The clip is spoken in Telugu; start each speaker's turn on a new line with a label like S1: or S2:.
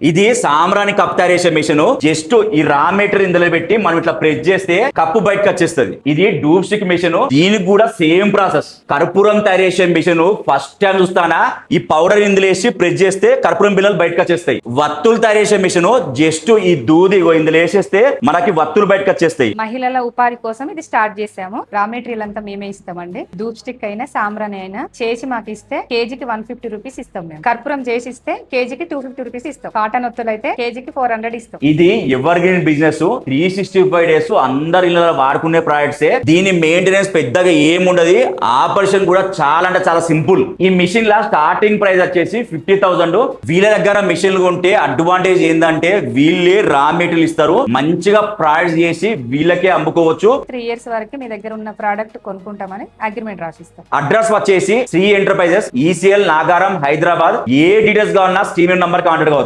S1: ఇది సాంబ్రాణి కప్ తయారు చేసే మిషన్. జస్ట్ ఈ రా మెటీరియల్ ఇందులో పెట్టి మనం ఇట్లా ప్రెస్ చేస్తే కప్పు బయటకు వచ్చేస్తుంది. ఇది డూప్ స్టిక్ మిషన్. దీనికి కూడా సేమ్ ప్రాసెస్. కర్పూరం తయారు చేసే మిషన్ ఫస్ట్ టైం చూస్తానా. ఈ పౌడర్ ఇందులో వేసి ప్రెస్ చేస్తే కర్పూరం బిల్లలు బయటకు వచ్చేస్తాయి. వత్తులు తయారు చేసే మిషన్ జస్ట్ ఈ దూది ఇందులో వేసేస్తే మనకి వత్తులు బయటకు వచ్చేస్తాయి.
S2: మహిళల ఉపాధి కోసం ఇది స్టార్ట్ చేసాము. రా మెటీరియల్ అంతా మేమే ఇస్తామండి. ధూప్ స్టిక్ అయినా సాంబ్రాణి అయినా చేసి మాకు ఇస్తే కేజీకి 150 రూపీస్ ఇస్తాం. మేము కర్పూరం చేసి ఇస్తే కేజీకి 250 రూపీస్ ఇస్తాం. కాటన్ ఒత్తులు అయితే కేజీకి 400 ఇస్తాం.
S1: ఇది ఎవర్ గ్రీన్ బిజినెస్. 365 డేస్ అందరు ఇలా వాడుకునే ప్రాడక్ట్స్. దీని మెయింటెనెన్స్ పెద్దగా ఏముండదు. ఆపరేషన్ కూడా చాలా అంటే చాలా సింపుల్. ఈ మిషన్ లా స్టార్టింగ్ ప్రైస్ వచ్చేసి 50,000. వీళ్ళ దగ్గర మిషన్లు కొంటే అడ్వాంటేజ్ ఏంటంటే వీళ్ళే రా మెటీరియల్ ఇస్తారు. మంచిగా ప్రాడక్ట్స్ చేసి వీళ్ళకే అమ్ముకోవచ్చు.
S2: 3 years వరకు మీ దగ్గర ఉన్న ప్రోడక్ట్ కొనుక్కుంటామని అగ్రిమెంట్ రాసిస్తాం.
S1: అడ్రస్ వచ్చేసి శ్రీ ఎంటర్ప్రైజెస్, ఈసీఎల్, నాగారం, హైదరాబాద్. ఏ డీటెయిల్స్ కావాలన్నా స్క్రీన్ నంబర్ కాంటాక్ట్ కావచ్చు.